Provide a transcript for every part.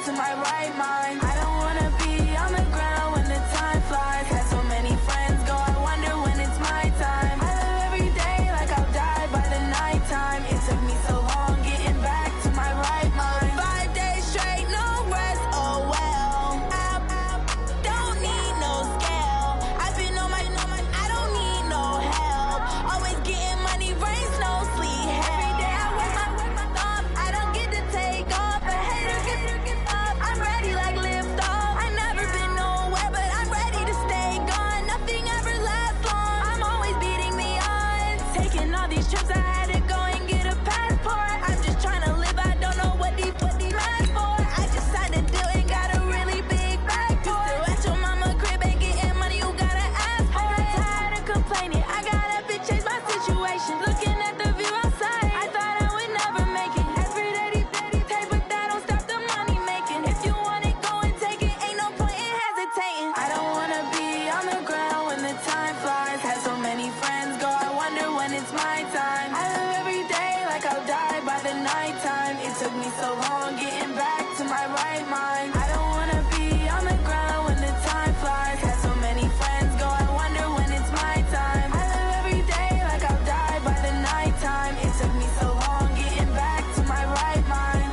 to my right mind. I don't wanna be on the ground when the time flies. Had so many friends go, I wonder when it's my time. I live every day like I'll die by the nighttime. It took me so long getting back to my right mind. 5 days straight, no rest, oh well. Don't need no scale. I've been on my, I don't need no help. Always getting money, rains, no sleep. Every day I work my thumb. I don't get to take off. A hater get up. I'm ready like lift off. I never been nowhere, but I'm ready to stay gone. Nothing ever lasts long. I'm always beating the odds. Taking all these trips, I had to go and get a passport. I'm just trying to live. I don't know what these plans for. I just signed a deal and got a really big bag for it. Still at your mama crib and getting money, you gotta ask for it. I got tired of complaining. I gotta change my situation. Looking at the view outside, I thought I would never make it. Every day they pay, but that don't stop the money making. If you want it, go and take it. Ain't no point in hesitating. I don't wanna be on the ground when the time flies. Had so many friends go, I wonder when it's my time. I live every day like I'll die by the nighttime. It took me so long getting back to my right mind. I don't wanna be on the ground when the time flies. Had so many friends go, I wonder when it's my time. I live every day like I'll die by the nighttime. It took me so long getting back to my right mind.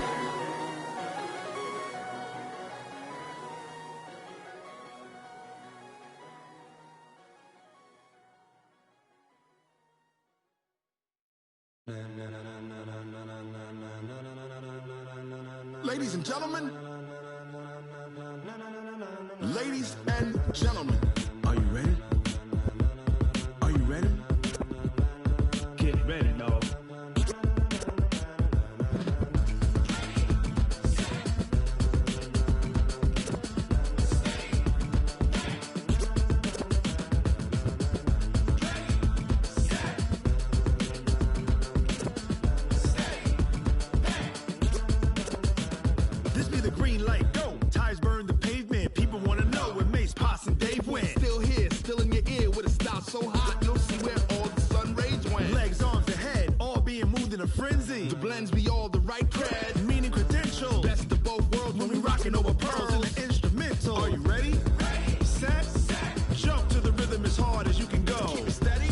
Ladies and gentlemen, ladies and gentlemen, are you ready? Are you ready? Get ready, dog. This be the green light, go. Tires burn the pavement. People wanna know where Mace, Pops, and Dave went. Still here, still in your ear with a style so hot, you'll see where all the sun rays went. Legs, arms, and head, all being moved in a frenzy. The blends be all the right cred. Meaning credentials. Best of both worlds when we rockin' over pearls in pearls. the instrumental. Are you ready? Set. Jump to the rhythm as hard as you can go. Keep it steady,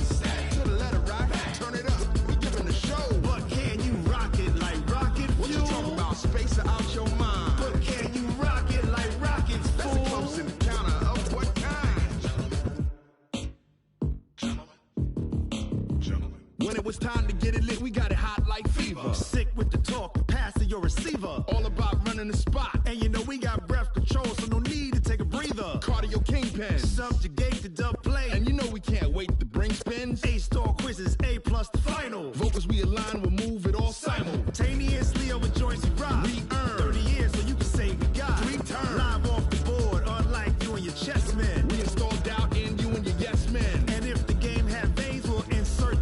to the letter rock. Turn it up, we giving the show. But can you rock it like rocket What you fuel? talking about? Space or out your mind? But can you rock it like rockets, That's a fool? close encounter of what kind? When it was time to get it lit, we got it hot like fever. Sick with the talk, passing your receiver. All about running the spot. And you know we got breath control, so no need to take a breather. Cardio kingpin. Subjugate the dub play. And you know we can't wait to bring spins. A-star quizzes, A+ the final. Vocals we align, we'll move it all Simultaneously over joints we rock. We earn 30 years, so you can say we got 3 turns. live off the board, unlike you and your chess men. We install doubt in you and your yes men. And if the game had veins, we'll insert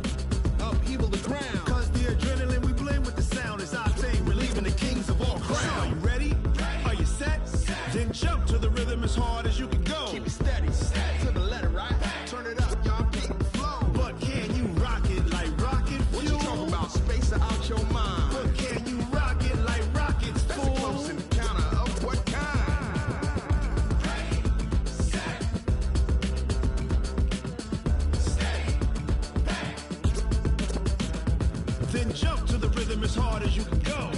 Upheaval the ground. Cause the adrenaline we blend with the sound is our thing, relieving the kings of all Crown. crowd. Are you ready? Are you set? Then jump to the rhythm as hard as you can go. Keep it steady, to the letter right. Turn it up, y'all beat the flow. But can you rock it like rocket What fuel? you talking about? Space or out your mind? But can you rock it like rockets, That's a fool? close encounter of what kind? Then jump to the rhythm as hard as you can go.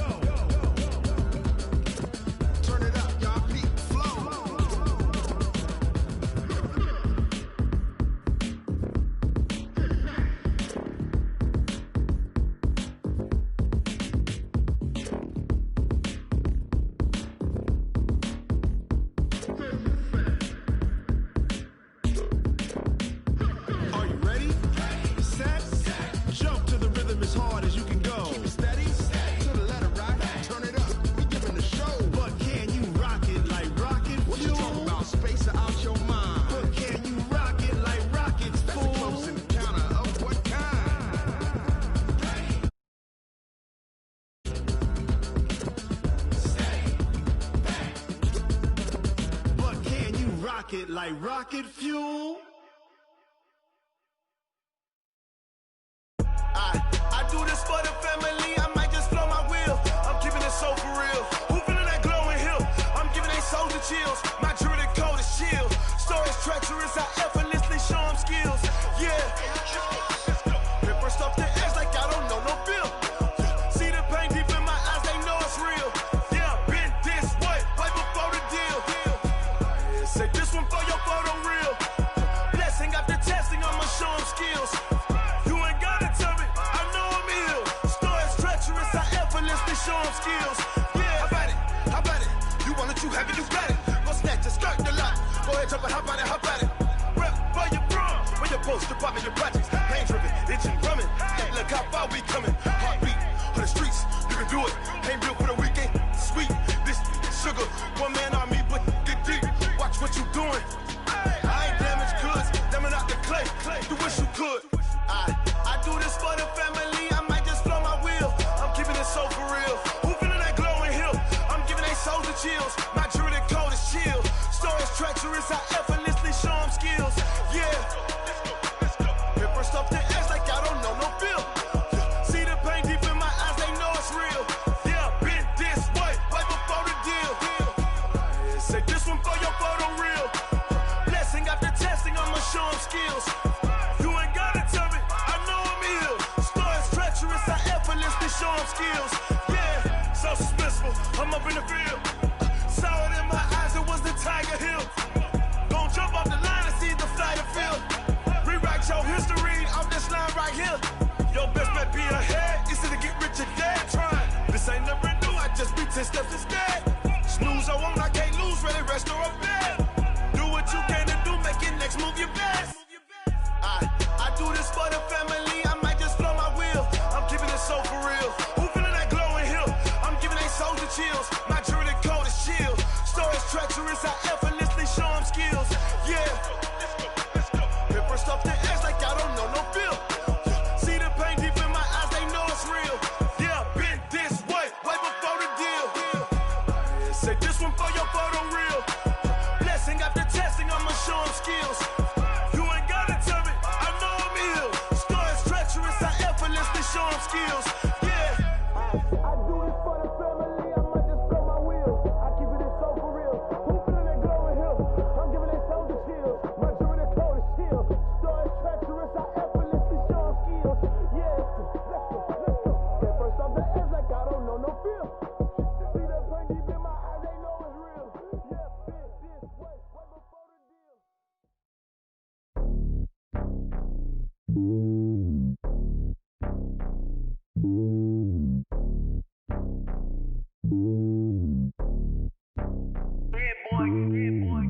Turn it up, y'all beat the flow. Are you ready? Set. Jump to the rhythm as hard as you can go. Keep it steady, to the letter right. Turn it up, we giving the show. But can you rock it like rocket What you fuel? talking about? Space or out your mind? But can you rock it like rockets, That's a fool? close encounter of what kind? But can you rock it like rocket fuel? I do this for the family, I might just blow my wheel. I'm keeping it so for real. Who feeling that glowing hill? I'm but how about it, how about it? Rep for your bro, when your post, your pop in your projects. Pain driven, engine drumming. Hey, look how far we coming. Heartbeat on the streets, you can do it. Ain't built for the weekend. Sweet, this sugar, one man army, but get deep. Watch what you doing. I ain't damaged goods, damn it out the clay. You wish you could. I do this for the family. I might just blow my wheel. I'm keeping it so for real. Who feeling that glowing hill? I'm giving they souls the chills. My jewelry cold is chill. Stories treacherous, I effortlessly show them skills. Yeah. Paper stuff the edge like I don't know no feel. See the pain deep in my eyes, they know it's real. Yeah, been this way, right before the deal. Say this one for your photo reel. Blessing after testing, I'ma show them skills. You ain't gotta tell me, I know I'm ill. Stories treacherous, I effortlessly show them skills. Yeah, so suspenseful, I'm up in the field. Saw it in my eyes, it was the Tiger Hill. Gon' jump off the line and see the flight of field. Rewrite your history off this line right here. Your best bet be ahead, easy to get rich or dead trying. This ain't never new, I just be 10 steps instead. Snooze I won't, I can't lose, ready, rest or a bed. Do what you can to do, make your next move your best. I do this for the family, I might just blow my wheel. I'm keeping it so for real. Who feeling that glowing hill? I'm giving they souls the chills. My jewelry cold is chill. Stories treacherous, I effortlessly show them skills. Yeah. Paper stuff the edge like I don't know no feel. See the pain deep in my eyes, they know it's real. Yeah, been this way, right before the deal. Say this one for your photo reel. Blessing after testing, I'ma show them skills. You ain't gotta tell me, I know I'm ill. Stories treacherous, I effortlessly show them skills. Yeah. I do this for the family, I might just blow my wheel. I keep it so for real. Who feeling that glowing hill? I'm giving they souls the chills. My jewelry cold is chill. Stories treacherous, I effortlessly show them skills. Yeah, let's go. Get first off the edge like I don't know no feel. See the pain deep in my eyes, they know it's real. Yeah, been this way, right before the deal.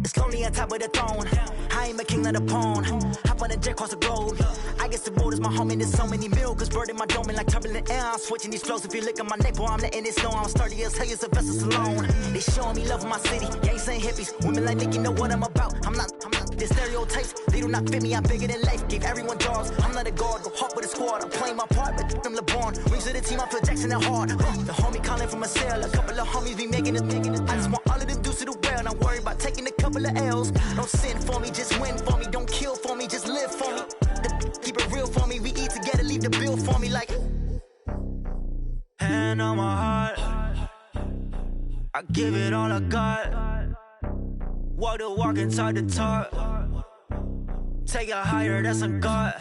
It's lonely on top of the throne. I ain't a king of the pawn. Hop on a jet across the globe. I guess the road is my home and there's so many miracles burning my dome and like turbulent air. I'm switching these flows. If you look at my neck, boy, I'm letting it snow. I'm sturdy as hell, it's a vessel alone. They showing me love in my city. Gangs ain't hippies. Women like Nicky know what I'm about. I'm not the stereotypes. They do not fit me. I'm bigger than life. Gave everyone jobs. I'm not a guard. Go hard with a squad. I'm playing my part, but them LeBron. Rings to the team. I feel Jackson and hard. The homie calling from a cell. A couple of homies be making it. I just want all of them dudes to do well. Not worry about taking a couple of L's. Don't sin for me, just win for me. Don't kill for me, just live for me. Keep it real for me. We eat together, leave the bill for me like. Hand on my heart, I give it all I got. Walk the walk and talk the talk. Take it higher, that's a God.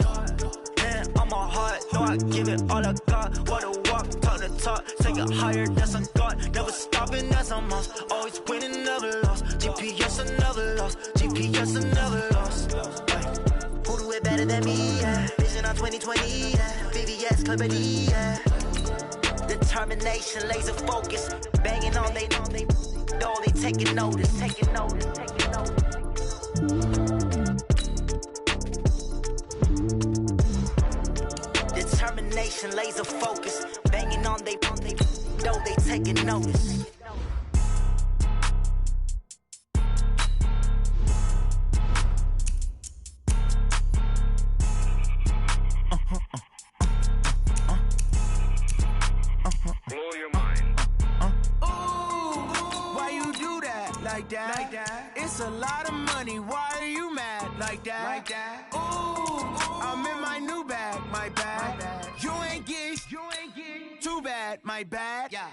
Hand on my heart, no, I give it all I got. Walk the walk, talk the talk. Take it higher, that's a God. Never stopping, that's a must. Always winning, never lost. GPS, I never lost. GPS, I never lost. Who do it better than me? Yeah. Vision on 2020. Yeah. VVS, Club D. Yeah. Determination, laser focus. Banging on they know they taking notice. Taking notice. Taking notice. Determination, laser focus. Banging on they know they taking notice. Blow your mind. Why you do that like that? It's a lot of money. Why are you mad like that? Ooh, I'm in my new bag, my bad. You ain't get too bad, my bad. Yeah.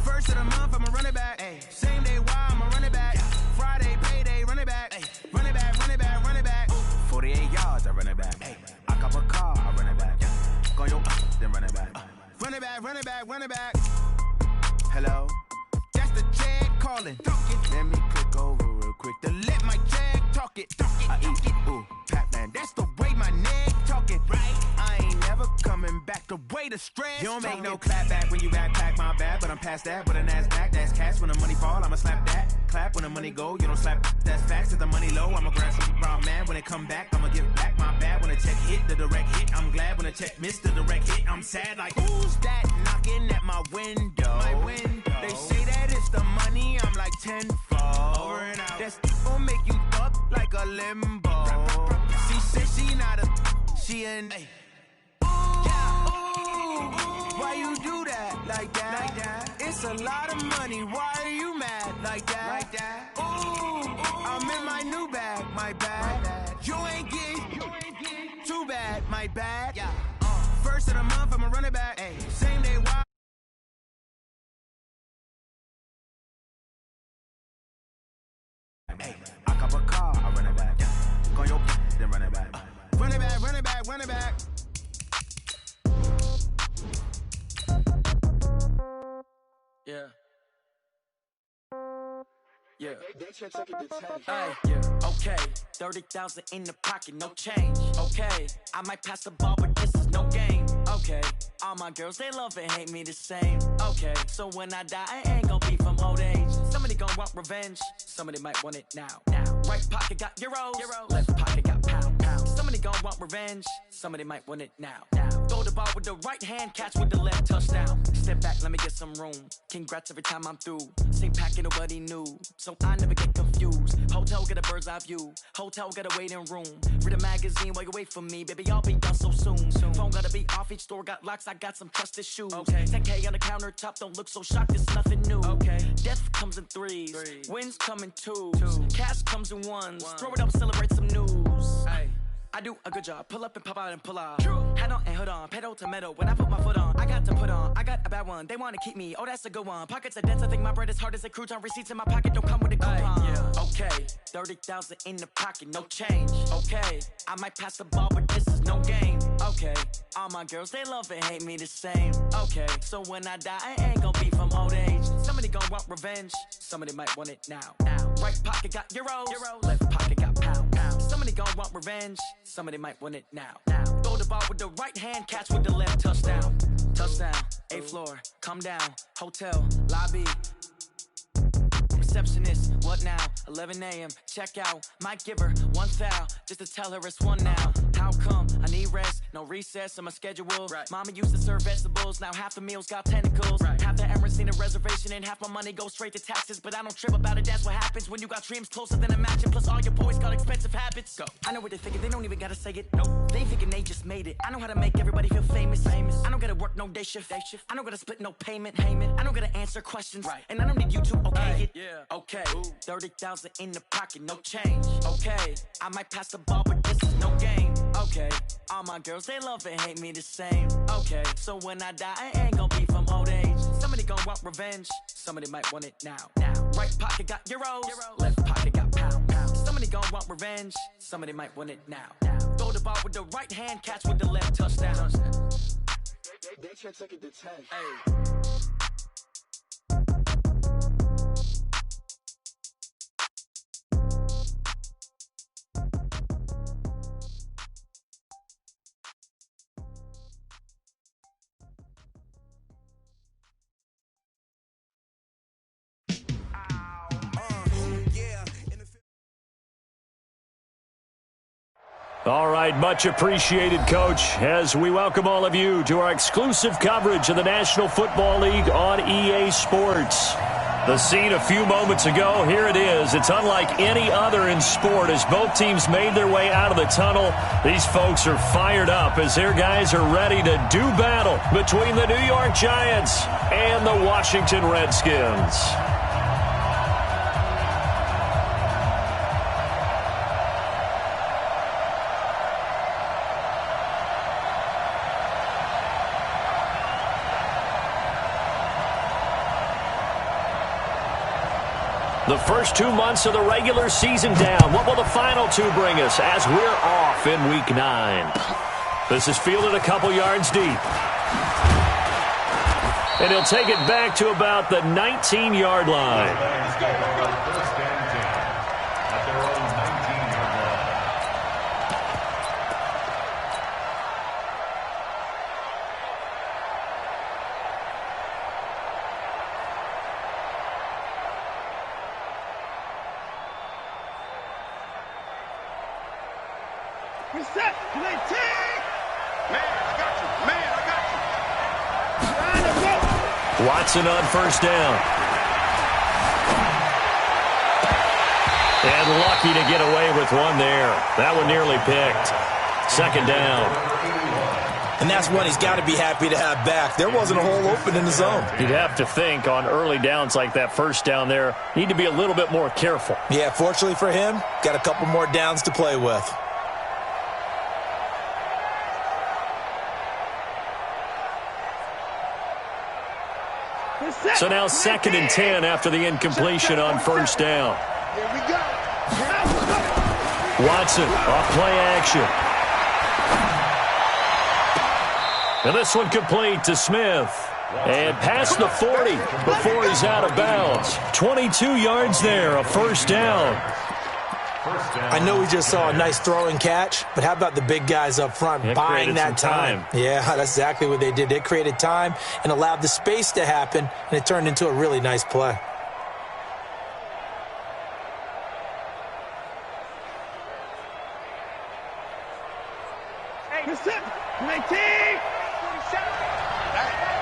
First of the month, I'ma run it back. Ay. Same day, why I'ma run it back. Yeah. Friday, payday, run it back. Ay. Run it back, run it back, run it back. 48 yards, I run it back. Ay. I cop a car, I run it back. Yeah. Go yo, then run it back. Run it back, run it back, run it back. Hello? That's the check calling. Let me click over real quick to let my check talk it. I eat it, ooh, Pac-Man. That's the way my neck talking. Right? I ain't never coming back the way the stress. You don't make no clap back when you backpack my bad, but I'm past that with an ass back. That's cash when the money fall, I'ma slap that. Clap when the money go. You don't slap, that's facts. If the money low, I'm a grassroots brown man. When it come back, I'ma give back my bad. When the check hit, the direct hit. I'm glad when the check missed the direct hit. I'm sad like, who's that knocking at my window? My window. They say that it's the money, I'm like tenfold. Over and out. That's gon' make you up like a limbo. She said she not a, she an. Why you do that like that? Like that? It's a lot of money. Why are you mad like that? Like that? Ooh, I'm in my new bag, my bag. You ain't get too bad, my bad. Yeah. First of the month, I'ma run it back. Ay. Same day, why? Hey, I cop a car, I run it back. Go your then run it back. Run it back, run it back, run it back. Yeah. Yeah. Hey, yeah. Okay. 30,000 in the pocket, no change. Okay. I might pass the ball, but this is no game. Okay. All my girls, they love and hate me the same. Okay. So when I die, I ain't gonna be from old age. Somebody gon' want revenge. Somebody might want it now. Right pocket got euros. Left pocket got pound. Somebody gon' want revenge. Somebody might want it now. Throw the ball with the right hand, catch with the left, touchdown. Step back, let me get some room. Congrats every time I'm through. Same packet, nobody knew. So I never get confused. Hotel get a bird's eye view. Hotel get a waiting room. Read a magazine while you wait for me. Baby, I'll be done so soon. Phone gotta be off, each store got locks. I got some trusted shoes. Okay. 10K on the countertop, don't look so shocked, it's nothing new. Okay. Death comes in threes. Wins come in twos. Cash comes in ones. Throw it up, celebrate some news. Hey. I do a good job, pull up and pop out and pull out. True. Hat on and hood on, pedal to metal. When I put my foot on, I got to put on. I got a bad one, they wanna keep me. Oh, that's a good one. Pockets are dense, I think my bread is hard as a crouton. Receipts in my pocket don't come with a coupon. Yeah. Okay, 30,000 in the pocket, no change. Okay, I might pass the ball, but this is no game. Okay, all my girls, they love and hate me the same. Okay, so when I die, I ain't gonna be from old age. Somebody gon' want revenge. Somebody might want it now. Right pocket got euros. Left pocket got pound. Somebody gon' want revenge. Somebody might want it now. Throw the ball with the right hand, catch with the left, touchdown. Touchdown, 8th floor, come down, hotel, lobby. Receptionist, what now? 11 a.m., check out. Might give her one foul, just to tell her it's one now. How come? I need rest, no recess in my schedule. Right. Mama used to serve vegetables, now half the meals got tentacles. Right. Half the Emirates need a reservation and half my money goes straight to taxes. But I don't trip about it, that's what happens when you got dreams closer than a matching. Plus all your boys got expensive habits. Go. I know what they're thinking, they don't even gotta say it. Nope. They thinking they just made it. I know how to make everybody feel famous. I don't gotta work no day shift. I don't gotta split no payment. I don't gotta answer questions. Right. And I don't need you to okay it. Yeah. Okay, 30,000 in the pocket, no change. Okay, I might pass the ball, but this is no game. Okay, all my girls, they love and hate me the same. Okay, so when I die, I ain't gonna be from old age. Somebody gon' want revenge. Somebody might want it now. Right pocket got euros. Left pocket got pound. Somebody gon' want revenge. Somebody might want it now. Throw the ball with the right hand, catch with the left, touchdown. They can't take it to 10. Hey. All right, much appreciated, Coach, as we welcome all of you to our exclusive coverage of the National Football League on EA Sports. The scene a few moments ago, here it is. It's unlike any other in sport as both teams made their way out of the tunnel. These folks are fired up as their guys are ready to do battle between the New York Giants and the Washington Redskins. The first 2 months of the regular season down. What will the final two bring us as we're off in Week 9? This is fielded a couple yards deep. And he'll take it back to about the 19-yard line. Reset. Man, I got you. Man, I got you. Watson on first down. And lucky to get away with one there. That one nearly picked. Second down. And that's one he's got to be happy to have back. There wasn't a hole open in the zone. You'd have to think on early downs like that first down there, need to be a little bit more careful. Yeah, fortunately for him, got a couple more downs to play with. So now 2nd and 10 after the incompletion on first down. Here we go. Watson off play action. And this one complete to Smith. And past the 40 before he's out of bounds. 22 yards there, a first down. I know we just saw a nice throwing catch, but how about the big guys up front buying that time? Yeah, that's exactly what they did. They created time and allowed the space to happen, and it turned into a really nice play.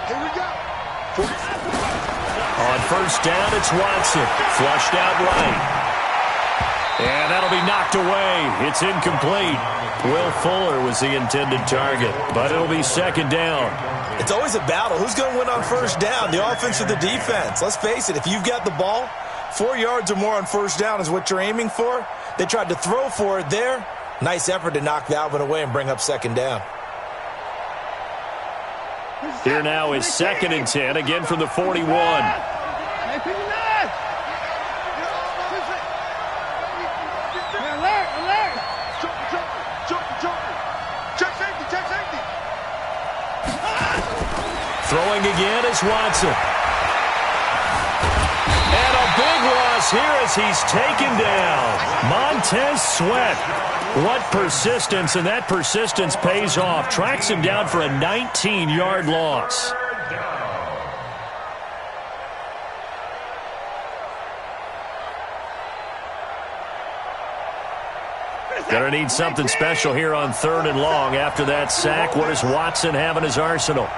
Here we go. On first down, it's Watson. Flushed out right. And that'll be knocked away. It's incomplete. Will Fuller was the intended target, but it'll be second down. It's always a battle. Who's going to win on first down, the offense or the defense? Let's face it, if you've got the ball, 4 yards or more on first down is what you're aiming for. They tried to throw for it there. Nice effort to knock that one away and bring up second down. Here now is 2nd and 10, again from the 41. Throwing again is Watson. And a big loss here as he's taken down. Montez Sweat. What persistence, and that persistence pays off. Tracks him down for a 19-yard loss. Gonna need something special here on 3rd and long. After that sack, what does Watson have in his arsenal?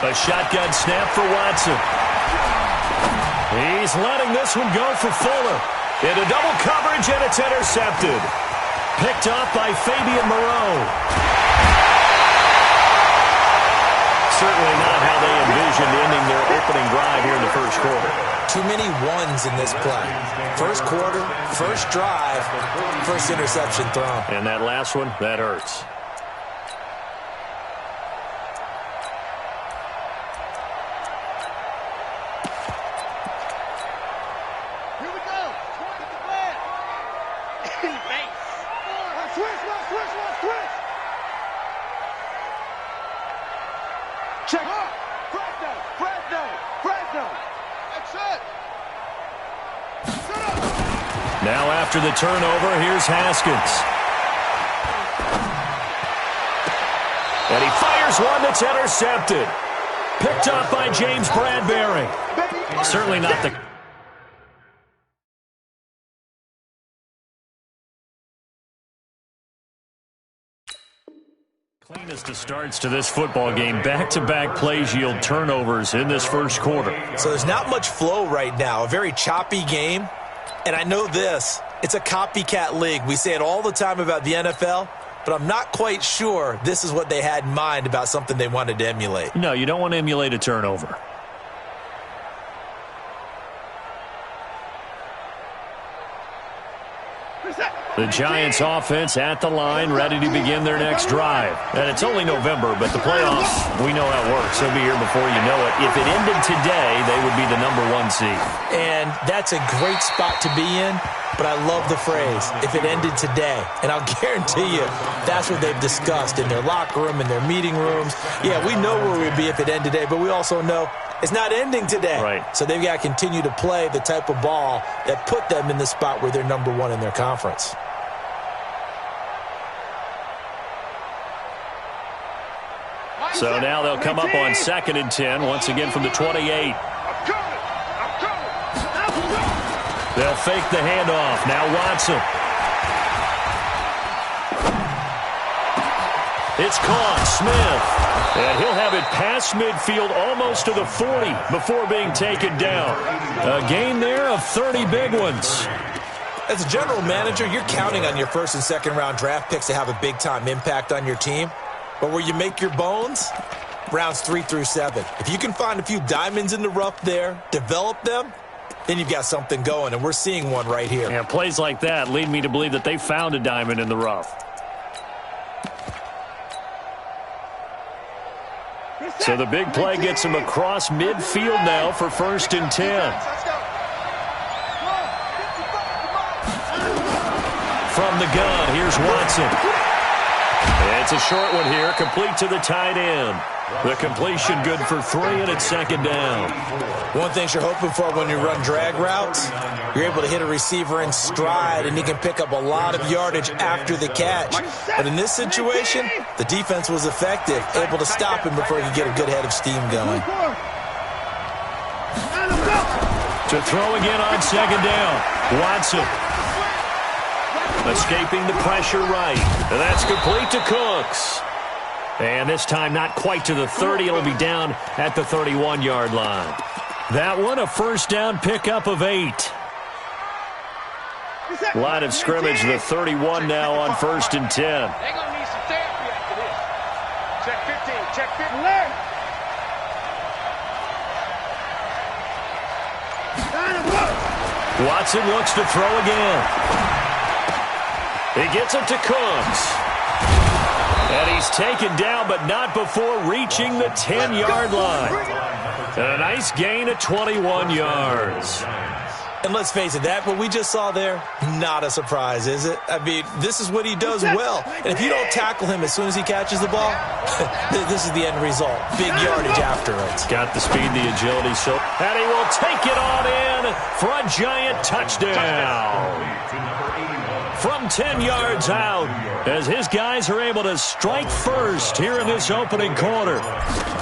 A shotgun snap for Watson. He's letting this one go for Fuller. Into double coverage, and it's intercepted. Picked up by Fabian Moreau. Certainly not how they envisioned ending their opening drive here in the first quarter. Too many ones in this play. First quarter, first drive, first interception thrown. And that last one, that hurts. Now after the turnover, here's Haskins. And he fires one that's intercepted. Picked up by James Bradbury. Certainly not the... cleanest of starts to this football game. Back-to-back plays yield turnovers in this first quarter. So there's not much flow right now. A very choppy game. And I know this, it's a copycat league. We say it all the time about the NFL, but I'm not quite sure this is what they had in mind about something they wanted to emulate. No, you don't want to emulate a turnover. The Giants offense at the line, ready to begin their next drive. And it's only November, but the playoffs, we know how it works. They'll be here before you know it. If it ended today, they would be the #1 seed. And that's a great spot to be in, but I love the phrase, if it ended today. And I'll guarantee you, that's what they've discussed in their locker room, in their meeting rooms. Yeah, we know where we'd be if it ended today, but we also know it's not ending today. Right. So they've got to continue to play the type of ball that put them in the spot where they're #1 in their conference. So now they'll come up on 2nd and 10, once again from the 28. They'll fake the handoff. Now Watson. It's caught. Smith. And he'll have it past midfield almost to the 40 before being taken down. A gain there of 30 big ones. As a general manager, you're counting on your first and second round draft picks to have a big-time impact on your team. But where you make your bones, rounds 3 through 7. If you can find a few diamonds in the rough there, develop them, then you've got something going, and we're seeing one right here. Yeah, plays like that lead me to believe that they found a diamond in the rough. So the big play gets him across midfield now for 1st and 10. From the gun, here's Watson. It's a short one here, complete to the tight end. The completion good for 3, and it's 2nd down. One thing you're hoping for when you run drag routes, you're able to hit a receiver in stride, and he can pick up a lot of yardage after the catch. But in this situation, the defense was effective, able to stop him before he could get a good head of steam going. To throw again on 2nd down. Watson. Escaping the pressure right. And that's complete to Cooks. And this time not quite to the 30. It'll be down at the 31-yard line. That one a 1st down pickup of 8. Line of scrimmage, the 31 now on 1st and 10. They're going to need some therapy after this. Check 15. Check 15. Watson looks to throw again. He gets it to Cooks. And he's taken down, but not before reaching the 10-yard line. And a nice gain of 21 yards. And let's face it, that what we just saw there, not a surprise, is it? I mean, this is what he does well. And if you don't tackle him as soon as he catches the ball, this is the end result. Big yardage after it. Got the speed, the agility, and he will take it on in for a giant touchdown. From 10 yards out, as his guys are able to strike first here in this opening quarter.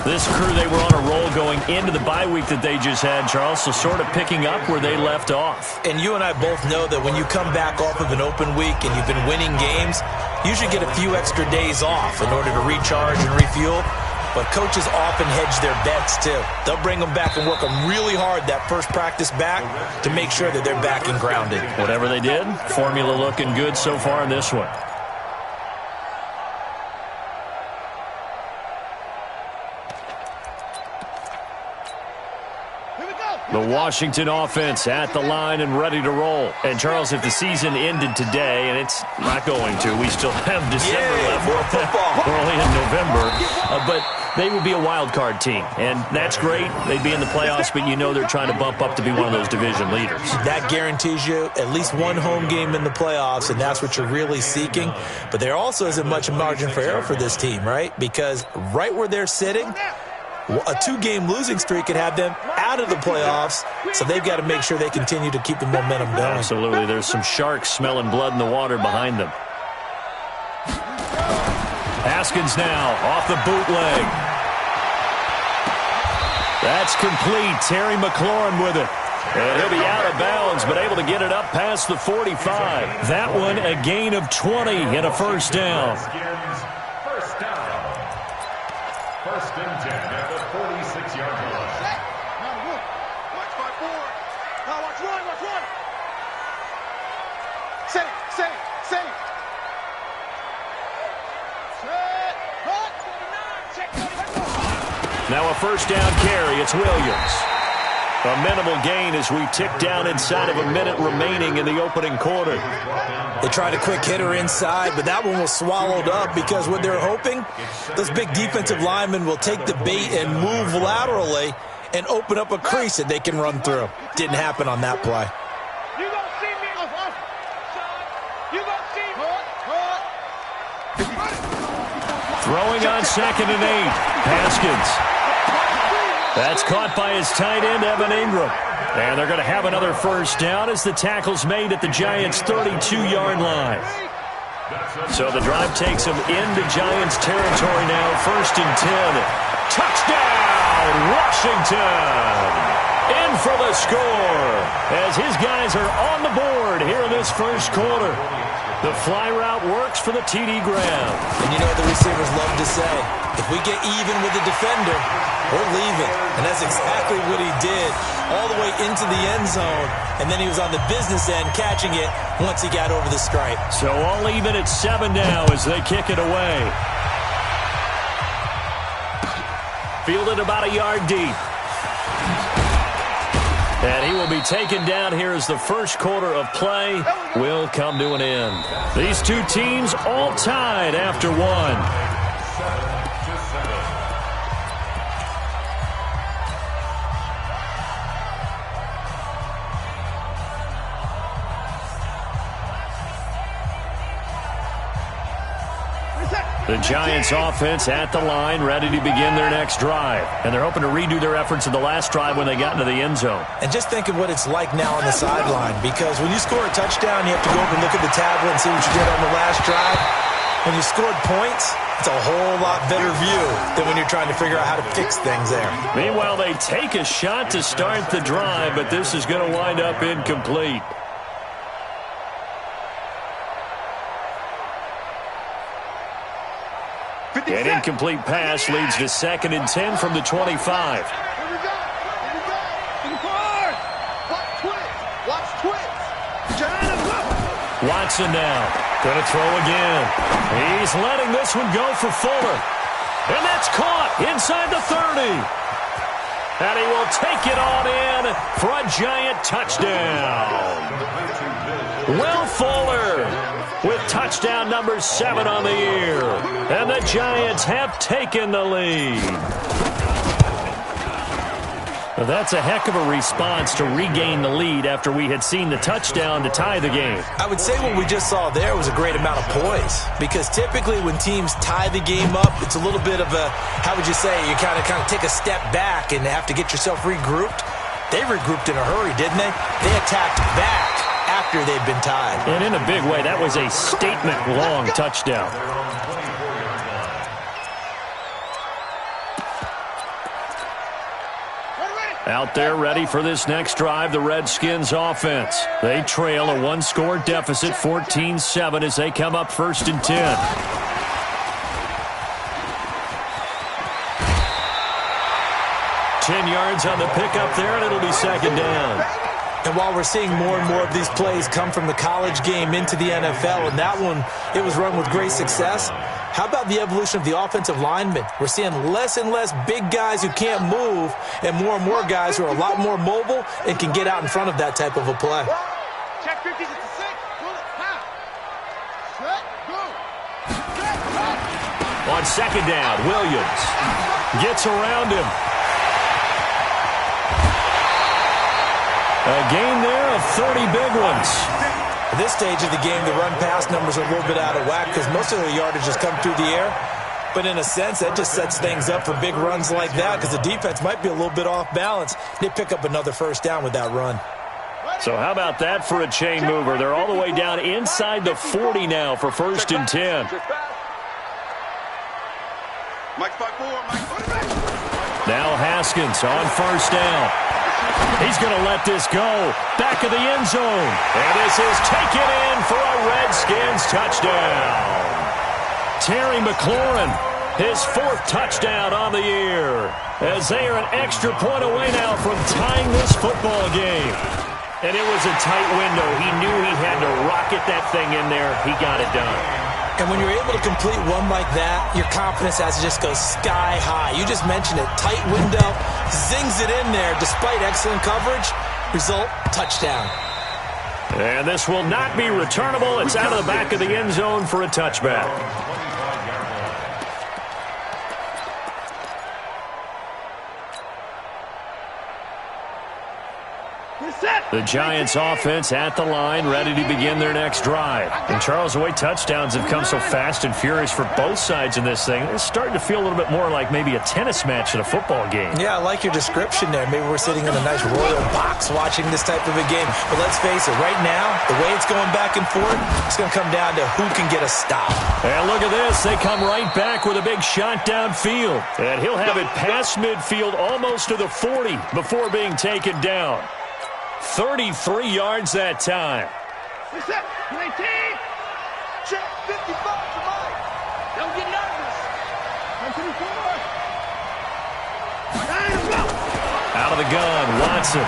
This crew, they were on a roll going into the bye week that they just had, Charles, so sort of picking up where they left off. And you and I both know that when you come back off of an open week and you've been winning games, you should get a few extra days off in order to recharge and refuel. But coaches often hedge their bets, too. They'll bring them back and work them really hard that first practice back to make sure that they're back and grounded. Whatever they did, formula looking good so far in this one. The Washington offense at the line and ready to roll. And, Charles, if the season ended today, and it's not going to, we still have December left. More football. We're only in November. But they would be a wild card team, and that's great. They'd be in the playoffs, but you know they're trying to bump up to be one of those division leaders. That guarantees you at least one home game in the playoffs, and that's what you're really seeking. But there also isn't much margin for error for this team, right? Because right where they're sitting, a 2-game losing streak could have them out of the playoffs, so they've got to make sure they continue to keep the momentum going. Absolutely. There's some sharks smelling blood in the water behind them. Haskins now off the bootleg. That's complete. Terry McLaurin with it. And he'll be out of bounds, but able to get it up past the 45. That one a gain of 20 and a 1st down. First down. 1st and 10 at the 46-yard line. Watch my board. Now watch one. Safe. Now a 1st down carry. It's Williams. A minimal gain as we tick down inside of a minute remaining in the opening quarter. They tried a quick hitter inside, but that one was swallowed up because what they're hoping, those big defensive linemen will take the bait and move laterally and open up a crease that they can run through. Didn't happen on that play. You gonna see me? You gonna see me? Throwing on 2nd and 8. Haskins. That's caught by his tight end, Evan Ingram. And they're going to have another 1st down as the tackle's made at the Giants' 32-yard line. So the drive takes them into Giants territory now. 1st and 10. Touchdown, Washington! in for the score as his guys are on the board here in this first quarter. The fly route works for the TD grab. And you know what the receivers love to say? If we get even with the defender, we're leaving. And that's exactly what he did all the way into the end zone. And then he was on the business end catching it once he got over the stripe. So all even at 7 now as they kick it away. Fielded about a yard deep. And he will be taken down here as the first quarter of play will come to an end. These two teams all tied after one. The Giants offense at the line, ready to begin their next drive. And they're hoping to redo their efforts in the last drive when they got into the end zone. And just think of what it's like now on the sideline, because when you score a touchdown, you have to go over and look at the tablet and see what you did on the last drive. When you scored points, it's a whole lot better view than when you're trying to figure out how to fix things there. Meanwhile, they take a shot to start the drive, but this is going to wind up incomplete. An incomplete pass leads to 2nd and 10 from the 25. Here we go. To the forward. Watch twist. Watson now. Going to throw again. He's letting this one go for Fuller. And that's caught inside the 30. And he will take it on in for a Giant touchdown. Will Fuller with touchdown number 7 on the year. And the Giants have taken the lead. That's a heck of a response to regain the lead after we had seen the touchdown to tie the game. I would say what we just saw there was a great amount of poise, because typically when teams tie the game up, it's a little bit of a, how would you say, you kind of take a step back and have to get yourself regrouped. They regrouped in a hurry, didn't they? They attacked back after they'd been tied. And in a big way, that was a statement-long touchdown. Out there ready for this next drive, the Redskins offense. They trail a one-score deficit, 14-7, as they come up 1st and 10. Yards on the pickup there, and it'll be 2nd down. And while we're seeing more and more of these plays come from the college game into the NFL, and that one, it was run with great success, how about the evolution of the offensive linemen? We're seeing less and less big guys who can't move and more guys who are a lot more mobile and can get out in front of that type of a play. Check 50 to 6. Pull it. Now. Set. Go. On 2nd down, Williams gets around him. A gain there of 30 big ones. At this stage of the game, the run-pass numbers are a little bit out of whack because most of the yardage has come through the air. But in a sense, that just sets things up for big runs like that because the defense might be a little bit off balance. They pick up another 1st down with that run. So how about that for a chain mover? They're all the way down inside the 40 now for 1st and 10. Now Haskins on 1st down. He's going to let this go. Back of the end zone. And this is taken in for a Redskins touchdown. Terry McLaurin, his 4th touchdown on the year, as they are an extra point away now from tying this football game. And it was a tight window. He knew he had to rocket that thing in there. He got it done. And when you're able to complete one like that, your confidence has to just go sky high. You just mentioned it. Tight window, zings it in there despite excellent coverage. Result, touchdown. And this will not be returnable. It's out of the back of the end zone for a touchback. The Giants offense at the line, ready to begin their next drive. And Charles, the way touchdowns have come so fast and furious for both sides in this thing, it's starting to feel a little bit more like maybe a tennis match at a football game. Yeah, I like your description there. Maybe we're sitting in a nice royal box watching this type of a game. But let's face it, right now, the way it's going back and forth, it's going to come down to who can get a stop. And look at this. They come right back with a big shot downfield. And he'll have it past midfield almost to the 40 before being taken down. 33 yards that time. Reset. 19. Check. 55 for Mike. Don't get nervous. 124. Out of the gun, Watson.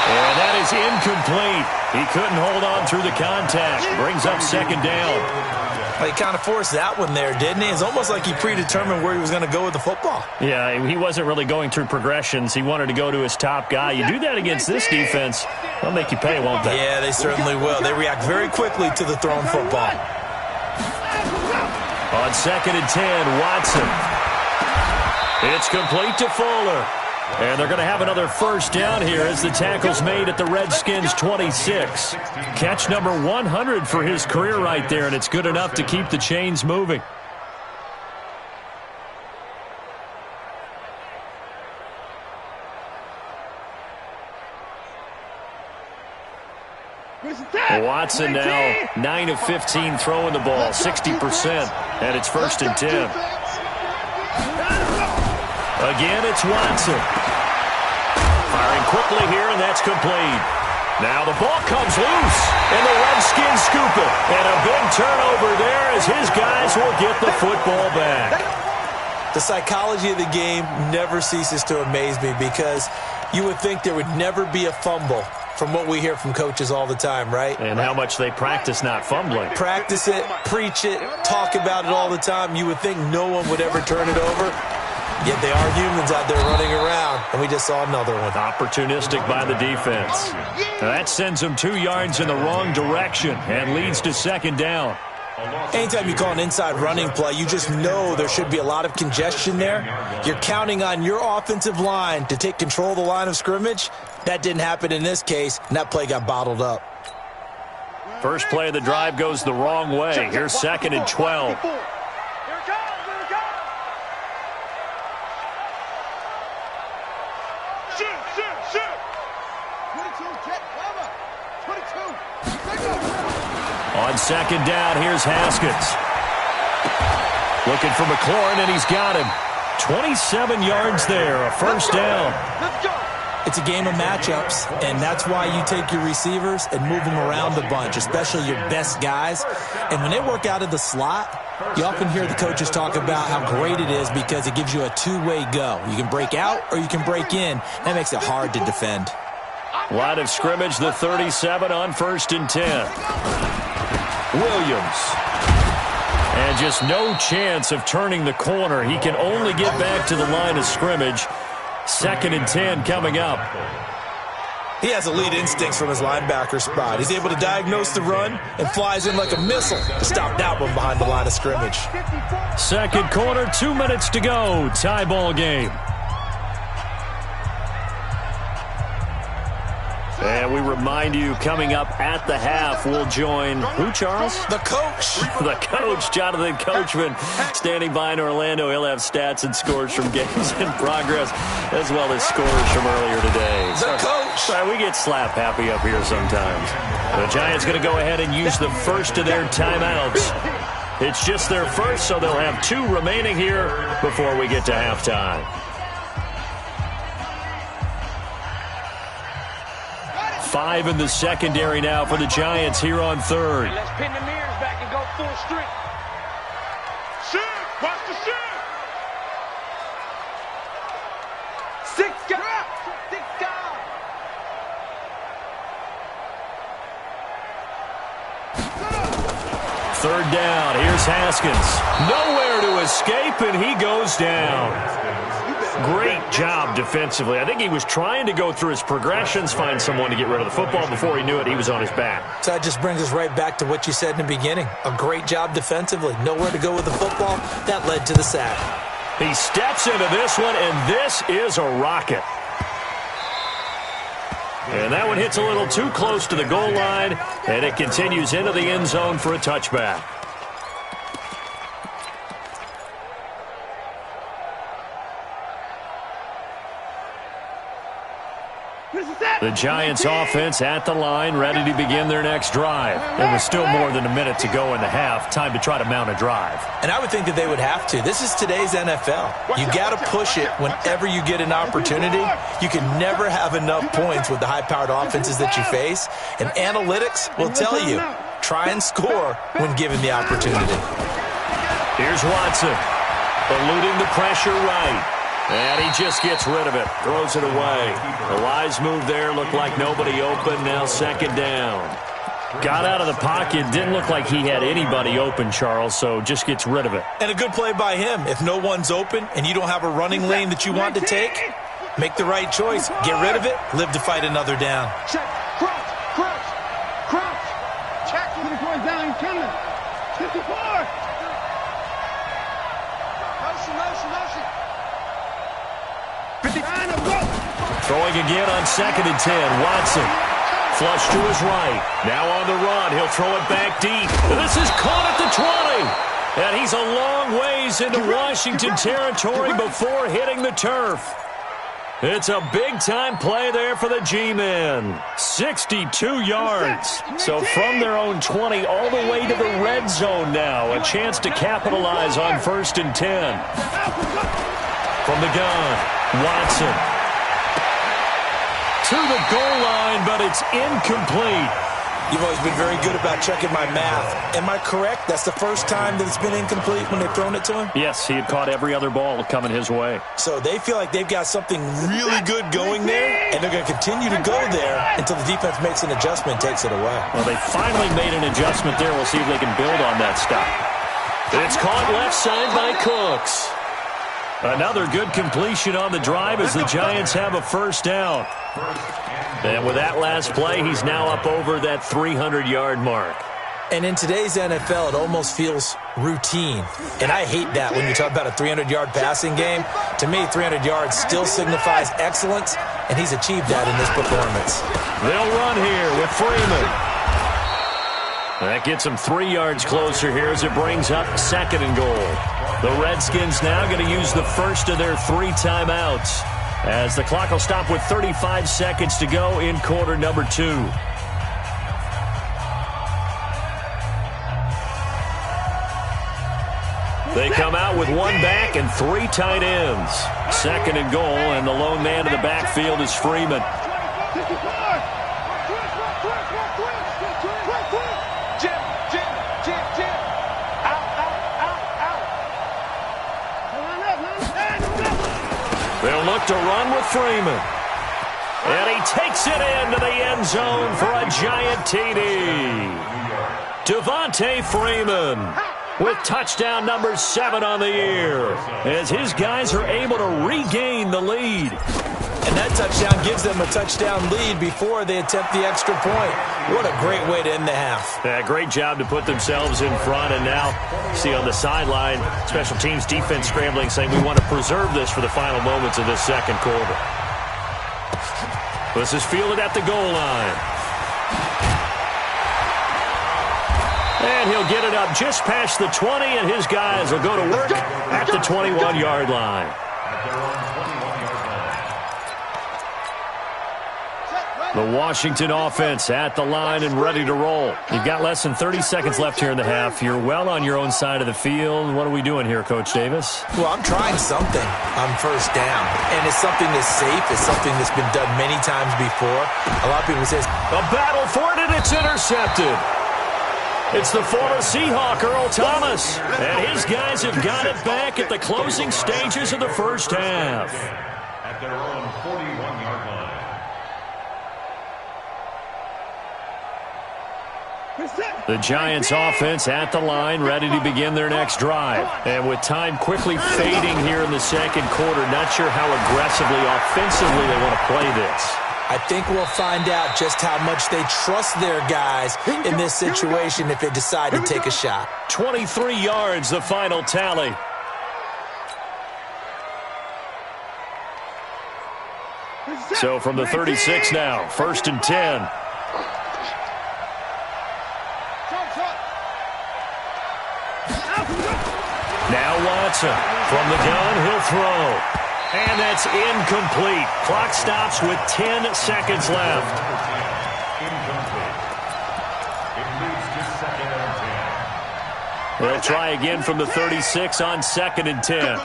And that is incomplete. He couldn't hold on through the contact. Brings up second down. He kind of forced that one there, didn't he? It's almost like he predetermined where he was going to go with the football. Yeah, he wasn't really going through progressions. He wanted to go to his top guy. You do that against this defense, they'll make you pay, won't they? Yeah, they certainly will. They react very quickly to the thrown football. On 2nd and 10, Watson. It's complete to Fuller. And they're going to have another first down here as the tackle's made at the Redskins' 26. Catch number 100 for his career right there, and it's good enough to keep the chains moving. Watson now 9 of 15 throwing the ball, 60%, and it's 1st and 10. Again, it's Watson. Firing quickly here, and that's complete. Now the ball comes loose, and the Redskins scoop it. And a big turnover there as his guys will get the football back. The psychology of the game never ceases to amaze me because you would think there would never be a fumble from what we hear from coaches all the time, right? And how much they practice not fumbling. Practice it, preach it, talk about it all the time. You would think no one would ever turn it over. Yet they are humans out there running around, and we just saw another one. Opportunistic by the defense. Now that sends them 2 yards in the wrong direction and leads to second down. Anytime you call an inside running play, you just know there should be a lot of congestion there. You're counting on your offensive line to take control of the line of scrimmage. That didn't happen in this case, and that play got bottled up. First play of the drive goes the wrong way. Here's 2nd and 12. On 2nd down, here's Haskins. Looking for McLaurin, and he's got him. 27 yards there, a first down. It's a game of matchups, and that's why you take your receivers and move them around a bunch, especially your best guys. And when they work out of the slot, you often hear the coaches talk about how great it is because it gives you a two-way go. You can break out or you can break in. That makes it hard to defend. Line of scrimmage, the 37 on 1st and 10. Williams. And just no chance of turning the corner. He can only get back to the line of scrimmage. 2nd and 10 coming up. He has elite instincts from his linebacker spot. He's able to diagnose the run and flies in like a missile to stop that one behind the line of scrimmage. Second quarter, 2 minutes to go. Tie ball game. And we remind you, coming up at the half, we'll join who, Charles? The coach. The coach, Jonathan Coachman, standing by in Orlando. He'll have stats and scores from games in progress, as well as scores from earlier today. The coach. Sorry, we get slap happy up here sometimes. The Giants going to go ahead and use the first of their timeouts. It's just their first, so they'll have 2 remaining here before we get to halftime. 5 in the secondary now for the Giants here on 3rd. Let's pin the mirrors back and go full strength. Shoot! Watch the shoot! 6 guys! 6 guys! Third down. Here's Haskins. Nowhere to escape, and he goes down. Great job defensively. I think he was trying to go through his progressions, find someone to get rid of the football. Before he knew it, he was on his back. So that just brings us right back to what you said in the beginning. A great job defensively. Nowhere to go with the football. That led to the sack. He steps into this one, and this is a rocket. And that one hits a little too close to the goal line, and it continues into the end zone for a touchback. The Giants offense at the line, ready to begin their next drive. There was still more than a minute to go in the half. Time to try to mount a drive. And I would think that they would have to. This is today's NFL. You got to push it whenever you get an opportunity. You can never have enough points with the high-powered offenses that you face. And analytics will tell you, try and score when given the opportunity. Here's Watson, eluding the pressure right. And he just gets rid of it, throws it away. A wise move there, looked like nobody open, now second down. Got out of the pocket, didn't look like he had anybody open, Charles, so just gets rid of it. And a good play by him. If no one's open and you don't have a running lane that you want to take, make the right choice. Get rid of it, live to fight another down. Check, crouch, crouch, crouch. Check, 54 down, coming. 54. Motion. Throwing again on 2nd and 10. Watson. Flush to his right. Now on the run. He'll throw it back deep. This is caught at the 20. And he's a long ways into Washington territory before hitting the turf. It's a big-time play there for the G-men. 62 yards. So from their own 20 all the way to the red zone now. A chance to capitalize on 1st and 10. From the gun, Watson. To the goal line, but it's incomplete. You've always been very good about checking my math. Am I correct? That's the first time that it's been incomplete when they've thrown it to him? Yes, he had caught every other ball coming his way. So they feel like they've got something really good going there, and they're going to continue to go there until the defense makes an adjustment and takes it away. Well, they finally made an adjustment there. We'll see if they can build on that stop. It's caught left side by Cooks. Another good completion on the drive as the Giants have a first down. And with that last play, he's now up over that 300-yard mark. And in today's NFL, it almost feels routine. And I hate that when you talk about a 300-yard passing game. To me, 300 yards still signifies excellence, and he's achieved that in this performance. They'll run here with Freeman. That gets him 3 yards closer here as it brings up 2nd and goal. The Redskins now going to use the first of their 3 timeouts as the clock will stop with 35 seconds to go in quarter number 2. They come out with 1 back and 3 tight ends. 2nd and goal, and the lone man in the backfield is Freeman. They'll look to run with Freeman. And he takes it into the end zone for a giant TD. Devontae Freeman with touchdown number 7 on the year as his guys are able to regain the lead. And that touchdown gives them a touchdown lead before they attempt the extra point. What a great way to end the half. Yeah, great job to put themselves in front. And now, see on the sideline, special teams defense scrambling, saying we want to preserve this for the final moments of this second quarter. This is fielded at the goal line. And he'll get it up just past the 20, and his guys will go to work at the 21-yard line. The Washington offense at the line and ready to roll. You've got less than 30 seconds left here in the half. You're well on your own side of the field. What are we doing here, Coach Davis? Well, I'm trying something on first down. And it's something that's safe. It's something that's been done many times before. A lot of people say, a battle for it, and it's intercepted. It's the former Seahawk, Earl Thomas. And his guys have got it back at the closing stages of the first half. At their own 41-yard line. The Giants offense at the line, ready to begin their next drive. And with time quickly fading here in the second quarter, not sure how aggressively, offensively they want to play this. I think we'll find out just how much they trust their guys in this situation if they decide to take a shot. 23 yards, the final tally. So from the 36 now, 1st and 10. Now Watson from the gun, he'll throw. And that's incomplete. Clock stops with 10 seconds left. They'll try again from the 36 on 2nd and 10.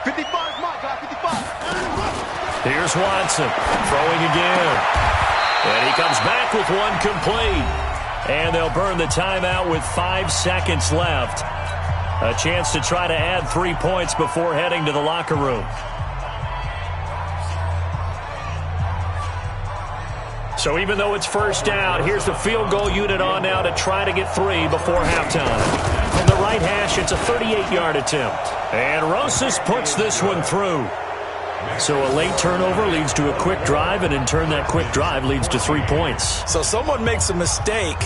55, my guy, 55. Here's Watson throwing again. And he comes back with one complete. And they'll burn the timeout with 5 seconds left. A chance to try to add 3 points before heading to the locker room. So even though it's first down, here's the field goal unit on now to try to get 3 before halftime. From the right hash, it's a 38-yard attempt. And Rosas puts this one through. So a late turnover leads to a quick drive, and in turn that quick drive leads to 3 points. So someone makes a mistake,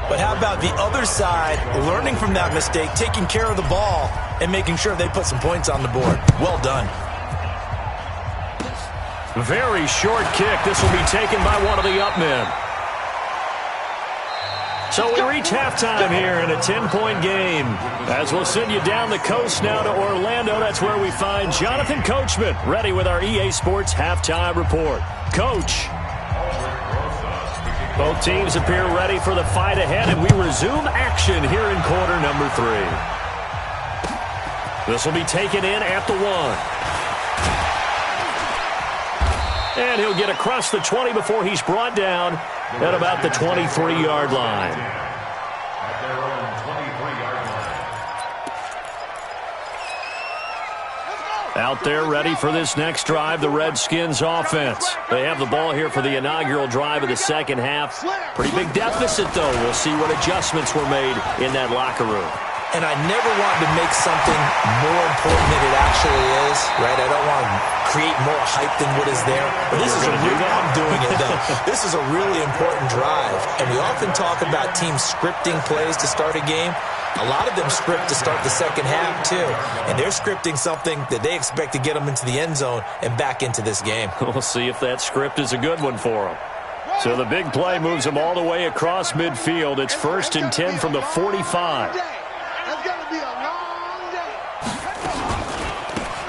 but how about the other side learning from that mistake, taking care of the ball, and making sure they put some points on the board? Well done. Very short kick. This will be taken by one of the up men. So we reach halftime here in a 10-point game. As we'll send you down the coast now to Orlando, that's where we find Jonathan Coachman ready with our EA Sports halftime report. Coach. Both teams appear ready for the fight ahead, and we resume action here in quarter number 3. This will be taken in at the 1. And he'll get across the 20 before he's brought down at about the 23-yard line. At their own 23-yard line. Out there ready for this next drive, the Redskins offense. They have the ball here for the inaugural drive of the second half. Pretty big deficit, though. We'll see what adjustments were made in that locker room. And I never want to make something more important than it actually is, right? I don't want to create more hype than what is there. But this is a really, I'm doing it, though. This is a really important drive. And we often talk about teams scripting plays to start a game. A lot of them script to start the second half, too. And they're scripting something that they expect to get them into the end zone and back into this game. We'll see if that script is a good one for them. So the big play moves them all the way across midfield. It's 1st and 10 from the 45.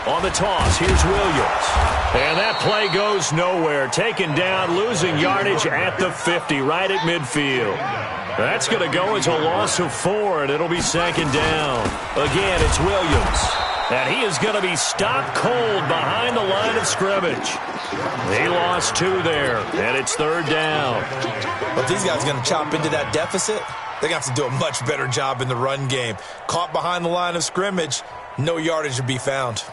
On the toss, here's Williams. And that play goes nowhere. Taken down, losing yardage at the 50, right at midfield. That's going to go as a loss of 4, and it'll be 2nd down. Again, it's Williams. And he is going to be stopped cold behind the line of scrimmage. He lost 2 there, and it's 3rd down. But if these guys are going to chop into that deficit, they're going to have to do a much better job in the run game. Caught behind the line of scrimmage, no yardage to be found.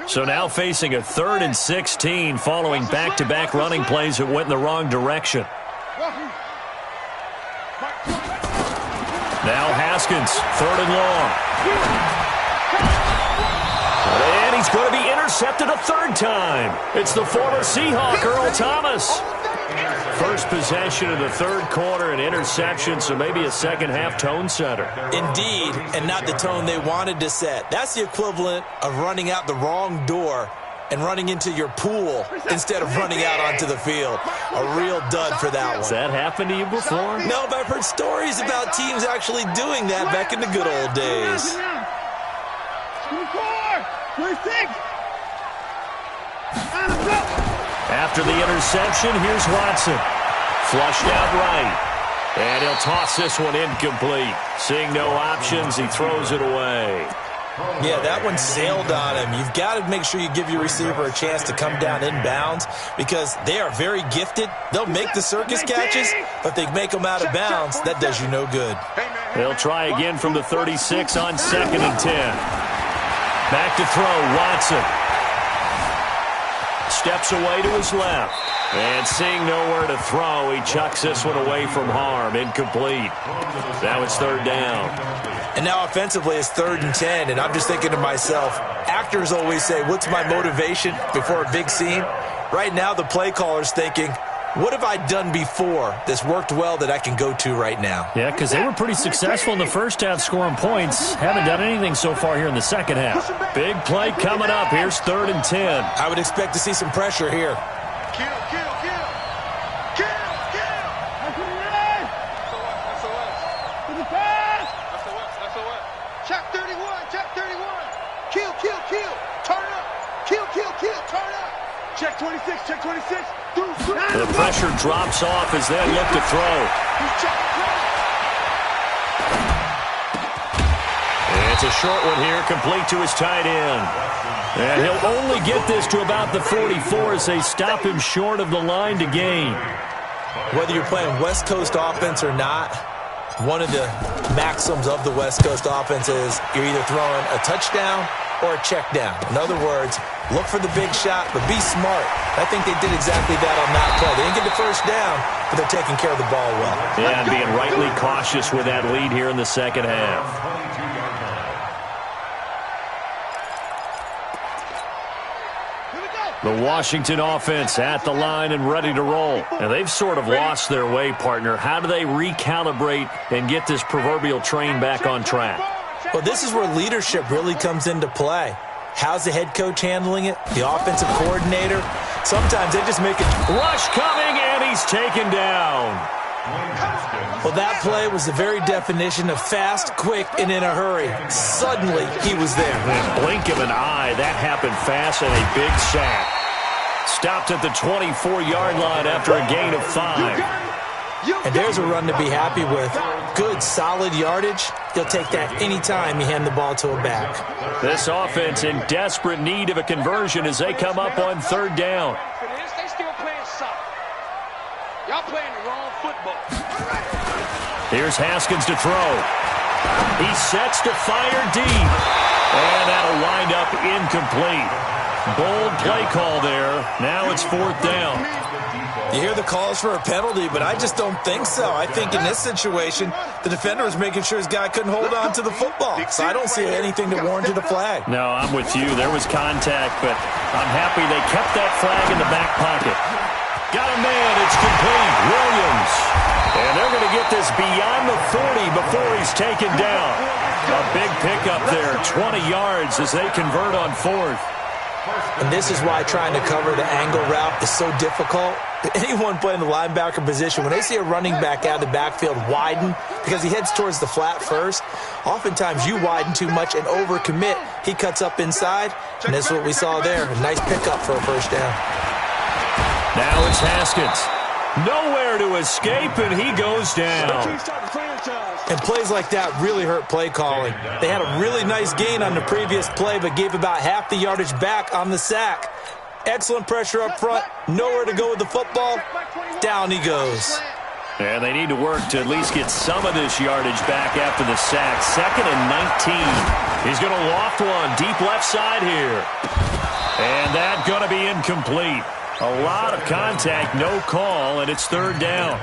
So now facing a 3rd and 16 following back-to-back running plays that went in the wrong direction. Now Haskins, 3rd and long. And he's going to be intercepted a 3rd time. It's the former Seahawk, Earl Thomas. First possession of the 3rd quarter, an interception, so maybe a second-half tone setter. Indeed, and not the tone they wanted to set. That's the equivalent of running out the wrong door and running into your pool instead of running out onto the field. A real dud for that one. Has that happened to you before? No, but I've heard stories about teams actually doing that back in the good old days. 24, 26. After the interception, here's Watson. Flushed out right. And he'll toss this one incomplete. Seeing no options, he throws it away. Yeah, that one sailed on him. You've got to make sure you give your receiver a chance to come down inbounds because they are very gifted. They'll make the circus catches, but they make them out of bounds. That does you no good. They'll try again from the 36 on 2nd and 10. Back to throw, Watson. Steps away to his left. And seeing nowhere to throw, he chucks this one away from harm. Incomplete. Now it's 3rd down. And now offensively it's 3rd and 10. And I'm just thinking to myself, actors always say, what's my motivation before a big scene? Right now the play caller's thinking, What have I done before that's worked well that I can go to right now? Yeah, because they were pretty successful in the first half scoring points. Haven't done anything so far here in the second half. Big play coming up. Here's 3rd and 10. I would expect to see some pressure here. Kill, kill, kill. Kill, kill. SOS. To the pass. SOS. Check 31. Kill, kill, kill. Turn up. Kill, turn up. Check 26. The pressure drops off as they look to throw. It's a short one here, complete to his tight end. And he'll only get this to about the 44 as they stop him short of the line to gain. Whether you're playing West Coast offense or not, one of the maxims of the West Coast offense is you're either throwing a touchdown or a check down. In other words, look for the big shot, but be smart. I think they did exactly that on that play. They didn't get the first down, but they're taking care of the ball well. Yeah, and being rightly cautious with that lead here in the second half. The Washington offense at the line and ready to roll. And they've sort of lost their way, partner. How do they recalibrate and get this proverbial train back on track? Well, this is where leadership really comes into play. How's the head coach handling it? The offensive coordinator? Sometimes they just make it. Rush coming, and he's taken down. Well, that play was the very definition of fast, quick, and in a hurry. Suddenly, he was there. In blink of an eye, that happened fast and a big sack. Stopped at the 24-yard line after a gain of 5. And there's a run to be happy with. Good, solid yardage. He'll take that any time you hand the ball to a back. This offense in desperate need of a conversion as they come up on 3rd down. They still playing soft. Y'all playing the wrong football. Here's Haskins to throw. He sets to fire deep. And that'll wind up incomplete. Bold play call there. Now it's 4th down. You hear the calls for a penalty, but I just don't think so. I think in this situation, the defender was making sure his guy couldn't hold on to the football. So I don't see anything that warranted a flag. No, I'm with you. There was contact, but I'm happy they kept that flag in the back pocket. Got a man. It's complete. Williams. And they're going to get this beyond the 40 before he's taken down. A big pickup there, 20 yards as they convert on 4th. And this is why trying to cover the angle route is so difficult. Anyone playing the linebacker position, when they see a running back out of the backfield widen because he heads towards the flat first, oftentimes you widen too much and overcommit. He cuts up inside, and this is what we saw there. A nice pickup for a first down. Now it's Haskins. Nowhere to escape, and he goes down. And plays like that really hurt play calling. They had a really nice gain on the previous play, but gave about half the yardage back on the sack. Excellent pressure up front. Nowhere to go with the football. Down he goes. And they need to work to at least get some of this yardage back after the sack. 2nd and 19. He's going to loft one deep left side here. And that's going to be incomplete. A lot of contact, no call, and it's 3rd down.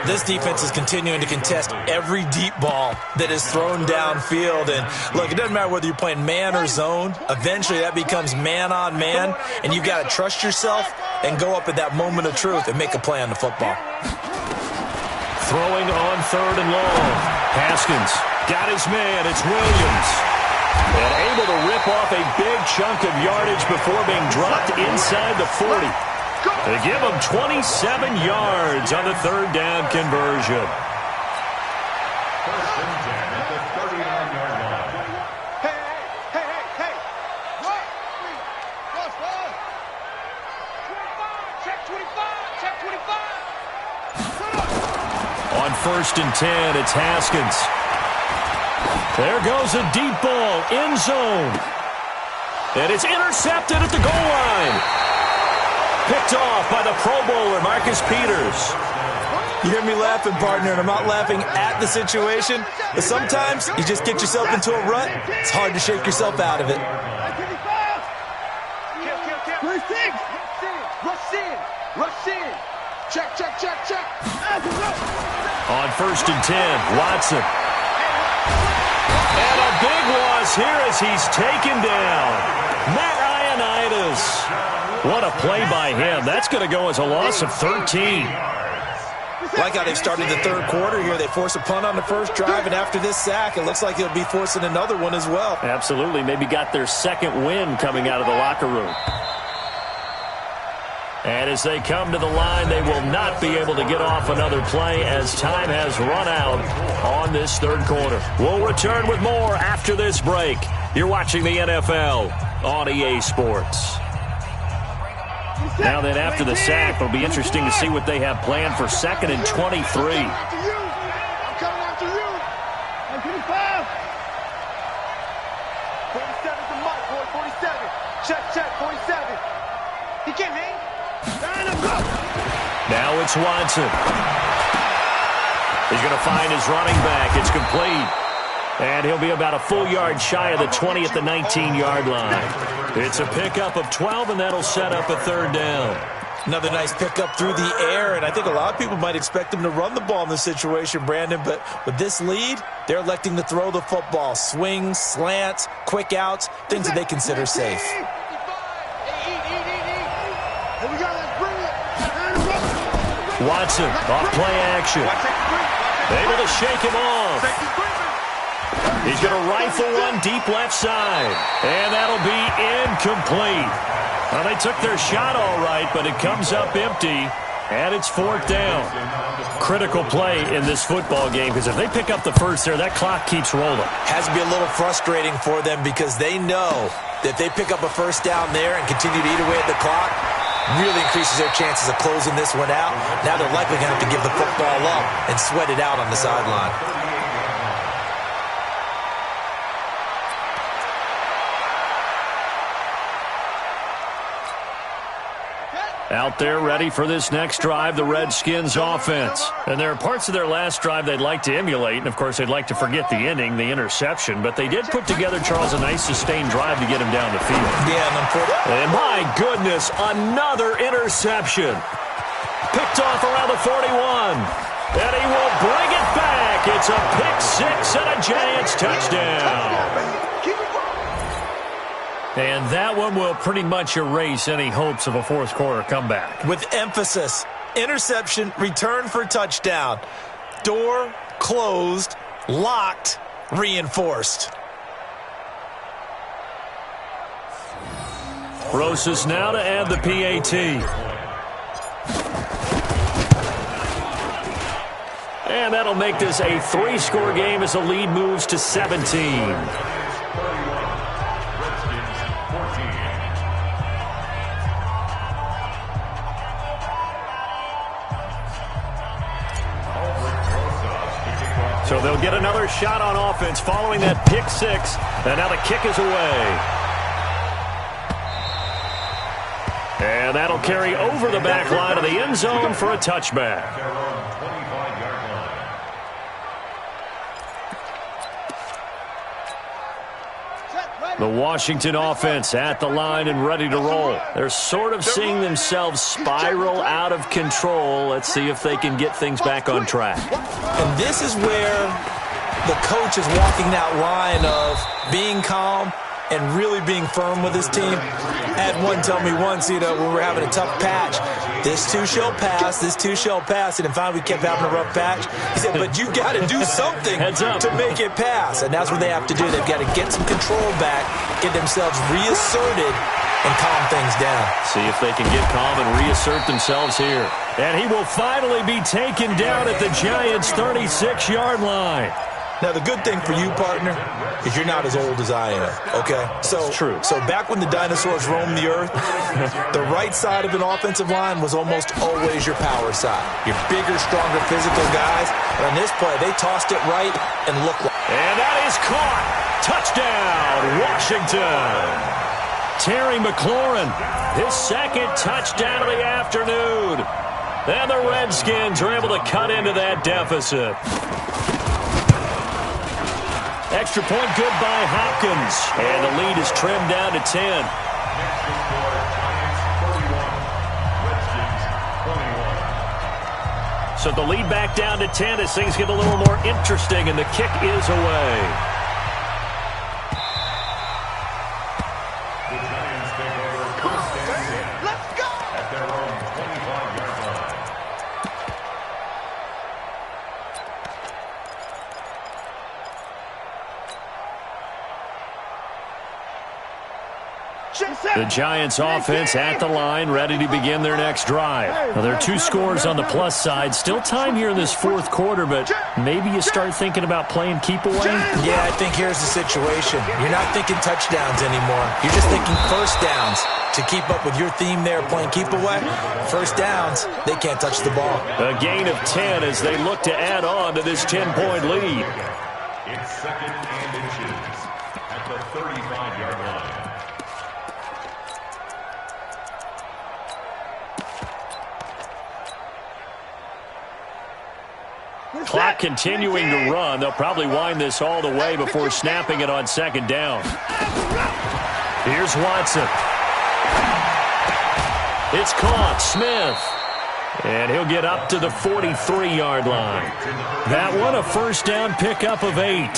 This defense is continuing to contest every deep ball that is thrown downfield. And look, it doesn't matter whether you're playing man or zone. Eventually that becomes man on man, and you've got to trust yourself and go up at that moment of truth and make a play on the football. Throwing on 3rd and long. Haskins got his man. It's Williams. And able to rip off a big chunk of yardage before being dropped inside the 40. To give him 27 yards on the 3rd down conversion. 1st and 10 at the 39-yard line. Hey. What? Check 25. On 1st and 10, it's Haskins. There goes a deep ball, end zone. And it's intercepted at the goal line. Picked off by the Pro Bowler, Marcus Peters. You hear me laughing, partner, and I'm not laughing at the situation, but sometimes you just get yourself into a rut. It's hard to shake yourself out of it. Rush in. Check. On 1st and 10, Watson. And a big loss here as he's taken down. Matt Ioannidis. What a play by him. That's going to go as a loss of 13. Like how they started the third quarter here. They force a punt on the first drive, and after this sack, it looks like they'll be forcing another one as well. Absolutely. Maybe got their second win coming out of the locker room. And as they come to the line, they will not be able to get off another play as time has run out on this third quarter. We'll return with more after this break. You're watching the NFL on EA Sports. Now then, after the sack, it'll be interesting to see what they have planned for 2nd and 23. I'm coming after you. I'm 25. 47's the mic, boy. 47. Check, 47. He can't hang. Now it's Watson. He's going to find his running back. It's complete. And he'll be about a full yard shy of the 20 at the 19-yard line. It's a pickup of 12, and that'll set up a third down. Another nice pickup through the air, and I think a lot of people might expect him to run the ball in this situation, Brandon, but with this lead, they're electing to throw the football. Swings, slants, quick outs, things that they consider safe. Watson, off play action. Able to shake him off. He's going to rifle one deep left side. And that'll be incomplete. Well, they took their shot all right, but it comes up empty. And it's 4th down. Critical play in this football game, because if they pick up the first there, that clock keeps rolling. Has to be a little frustrating for them because they know that if they pick up a first down there and continue to eat away at the clock, really increases their chances of closing this one out. Now they're likely going to have to give the football up and sweat it out on the sideline. Out there ready for this next drive, the Redskins offense. And there are parts of their last drive they'd like to emulate, and of course they'd like to forget the inning, the interception, but they did put together, Charles, a nice sustained drive to get him down the field. Yeah, and my goodness, another interception. Picked off around the 41. And he will bring it back. It's a pick six and a Giants touchdown. And that one will pretty much erase any hopes of a fourth quarter comeback. With emphasis, interception, return for touchdown. Door closed, locked, reinforced. Rosas now to add the PAT. And that'll make this a 3-score game as the lead moves to 17. So they'll get another shot on offense following that pick six. And now the kick is away. And that'll carry over the back line of the end zone for a touchback. The Washington offense at the line and ready to roll. They're sort of seeing themselves spiral out of control. Let's see if they can get things back on track. And this is where the coach is walking that line of being calm and really being firm with his team. I had one tell me once, when we were having a tough patch, this too shall pass, this too shall pass. And finally we kept having a rough patch. He said, but you got to do something to make it pass. And that's what they have to do. They've got to get some control back, get themselves reasserted, and calm things down. See if they can get calm and reassert themselves here. And he will finally be taken down at the Giants' 36-yard line. Now, the good thing for you, partner, is you're not as old as I am, okay? So, it's true. So back when the dinosaurs roamed the earth, the right side of an offensive line was almost always your power side. Your bigger, stronger, physical guys. But on this play, they tossed it right and looked like... And that is caught. Touchdown, Washington. Terry McLaurin, his second touchdown of the afternoon. And the Redskins are able to cut into that deficit. Extra point good by Hopkins. And the lead is trimmed down to 10. So the lead back down to 10 as things get a little more interesting, and the kick is away. Let's The Giants offense at the line, ready to begin their next drive. Now, there are 2 scores on the plus side. Still time here in this fourth quarter, but maybe you start thinking about playing keep away? Yeah, I think here's the situation. You're not thinking touchdowns anymore. You're just thinking first downs. To keep up with your theme there, playing keep away, first downs, they can't touch the ball. A gain of 10 as they look to add on to this 10-point lead. It's second and inches at the 35-yard line. Clock continuing to run. They'll probably wind this all the way before snapping it on second down. Here's Watson. It's caught. Smith. And he'll get up to the 43-yard line. That one, a first down pickup of 8.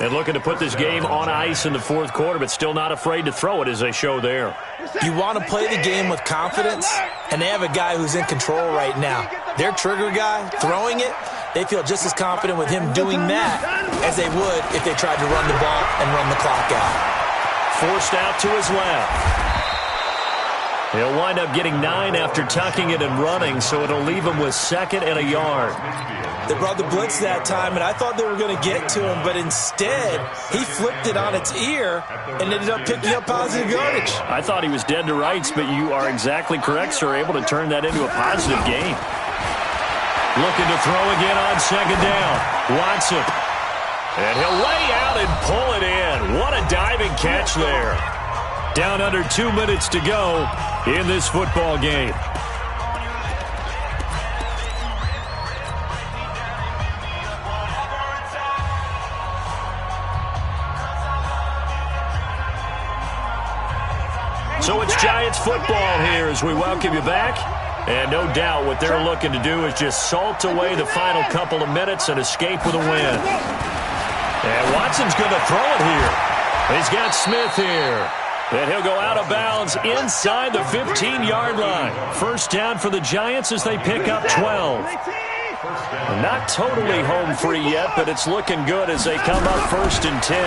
And looking to put this game on ice in the fourth quarter, but still not afraid to throw it as they show there. You want to play the game with confidence, and they have a guy who's in control right now. Their trigger guy, throwing it, they feel just as confident with him doing that as they would if they tried to run the ball and run the clock out. Forced out to his left. He'll wind up getting 9 after tucking it and running, so it'll leave him with 2nd and a yard. They brought the blitz that time, and I thought they were going to get to him, but instead, he flipped it on its ear and ended up picking up positive yardage. I thought he was dead to rights, but you are exactly correct, sir, able to turn that into a positive gain. Looking to throw again on second down. Watson. And he'll lay out and pull it in. What a diving catch there. Down under 2 minutes to go in this football game. So it's Giants football here as we welcome you back. And no doubt what they're looking to do is just salt away the final couple of minutes and escape with a win. And Watson's going to throw it here. He's got Smith here. And he'll go out of bounds inside the 15-yard line. First down for the Giants as they pick up 12. Not totally home free yet, but it's looking good as they come up 1st and 10.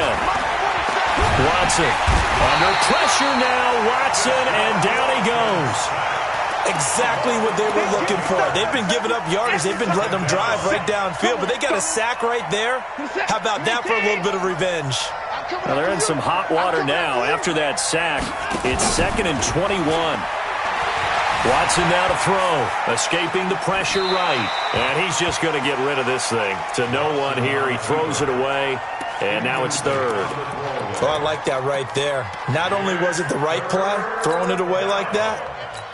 Watson under pressure now. Watson, and down he goes. Exactly what they were looking for. They've been giving up yardage. They've been letting them drive right downfield, but they got a sack right there. How about that for a little bit of revenge? Well, they're in some hot water now. After that sack, it's 2nd and 21. Watson now to throw, escaping the pressure right. And he's just going to get rid of this thing. To no one here. He throws it away, and now it's 3rd. Well, I like that right there. Not only was it the right play, throwing it away like that,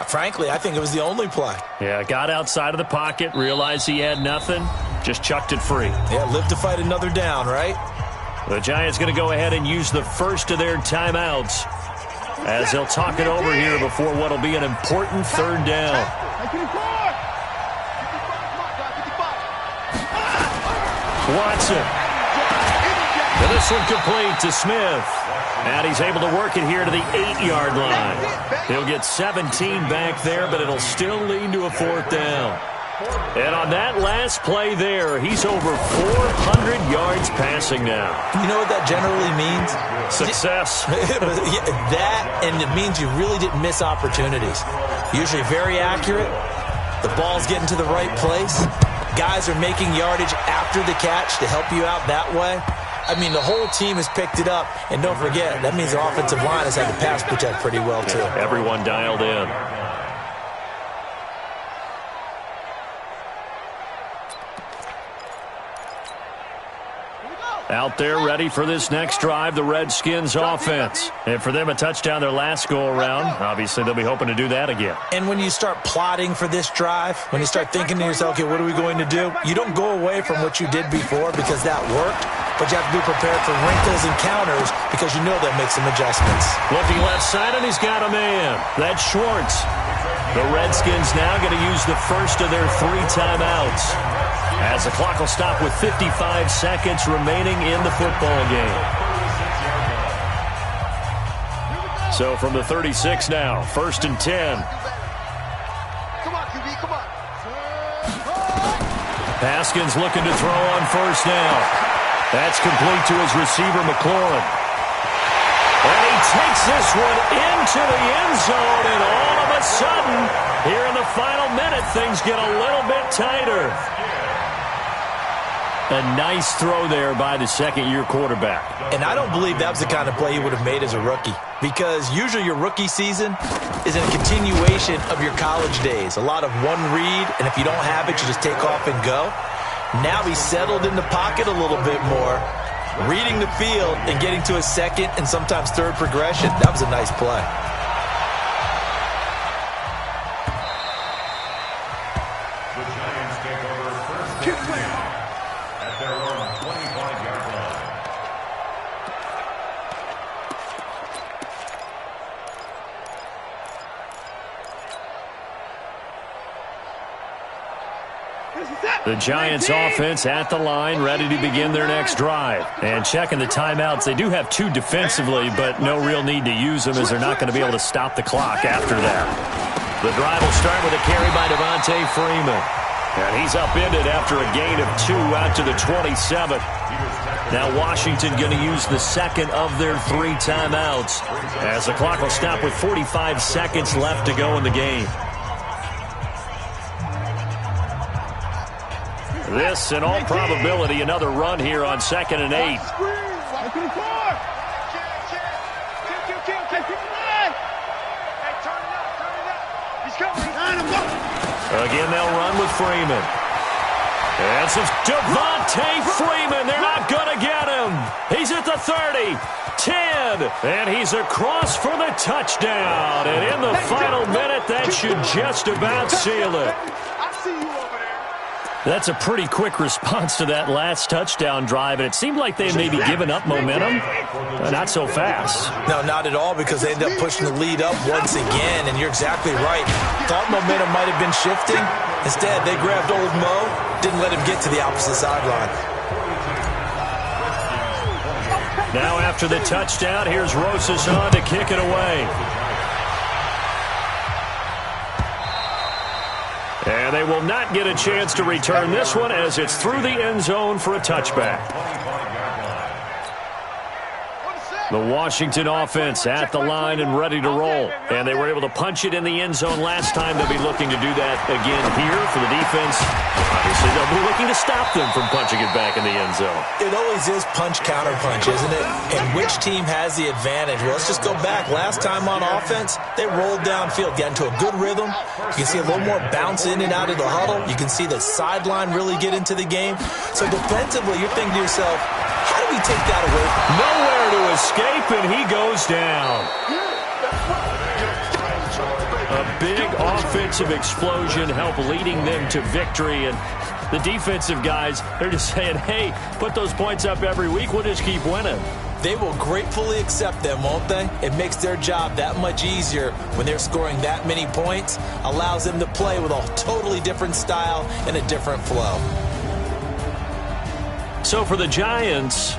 frankly, I think it was the only play. Yeah, got outside of the pocket, realized he had nothing, just chucked it free. Yeah, live to fight another down, right? The Giants going to go ahead and use the first of their timeouts as they'll talk it over here before what will be an important 3rd down. Watson. And this one complete to Smith. And he's able to work it here to the 8-yard line. He'll get 17 back there, but it'll still lead to a 4th down. And on that last play there, he's over 400 yards passing now. You know what that generally means? Success. That, and it means you really didn't miss opportunities. Usually very accurate. The ball's getting to the right place. Guys are making yardage after the catch to help you out that way. I mean, the whole team has picked it up. And don't forget, that means the offensive line has had to pass protect pretty well, too. Everyone dialed in. Out there ready for this next drive, the Redskins offense. And for them, a touchdown their last go-around. Obviously, they'll be hoping to do that again. And when you start plotting for this drive, when you start thinking to yourself, okay, what are we going to do? You don't go away from what you did before because that worked, but you have to be prepared for wrinkles and counters because you know they'll make some adjustments. Looking left side, and he's got a man. That's Schwartz. The Redskins now going to use the first of their 3 timeouts, as the clock will stop with 55 seconds remaining in the football game. So from the 36 now, 1st and 10. Come on, QB, come on. Haskins looking to throw on 1st down. That's complete to his receiver, McLaurin. And he takes this one into the end zone, and all of a sudden, here in the final minute, things get a little bit tighter. A nice throw there by the second-year quarterback. And I don't believe that was the kind of play he would have made as a rookie, because usually your rookie season is a continuation of your college days. A lot of one read, and if you don't have it, you just take off and go. Now he's settled in the pocket a little bit more, reading the field and getting to a second and sometimes third progression. That was a nice play. The Giants take over first down at their own 25-yard line. The Giants offense at the line, ready to begin their next drive. And checking the timeouts, they do have 2 defensively, but no real need to use them as they're not going to be able to stop the clock after that. The drive will start with a carry by Devontae Freeman. And he's upended after a gain of 2 out to the 27th. Now Washington going to use the second of their 3 timeouts, as the clock will stop with 45 seconds left to go in the game. This, in all probability, another run here on 2nd and 8. Again, they'll run with Freeman. And some Devontae Freeman. They're not going to get him. He's at the 30, 10, and he's across for the touchdown. And in the final minute, that should just about seal it. That's a pretty quick response to that last touchdown drive, and it seemed like they may be giving up momentum. Not so fast. No, not at all, because they end up pushing the lead up once again, and you're exactly right. Thought momentum might have been shifting. Instead, they grabbed old Mo, didn't let him get to the opposite sideline. Now after the touchdown, here's Rosas on to kick it away. And they will not get a chance to return this one, as it's through the end zone for a touchback. The Washington offense at the line and ready to roll. And they were able to punch it in the end zone last time. They'll be looking to do that again here for the defense. Obviously, they'll be looking to stop them from punching it back in the end zone. It always is punch-counter-punch, isn't it? And which team has the advantage? Well, let's just go back. Last time on offense, they rolled downfield, got into a good rhythm. You can see a little more bounce in and out of the huddle. You can see the sideline really get into the game. So defensively, you're thinking to yourself, how do we take that away? Nowhere to escape, and he goes down. A big offensive explosion helped leading them to victory, and the defensive guys, they're just saying, hey, put those points up every week, we'll just keep winning. They will gratefully accept them, won't they? It makes their job that much easier when they're scoring that many points, allows them to play with a totally different style and a different flow. So for the Giants...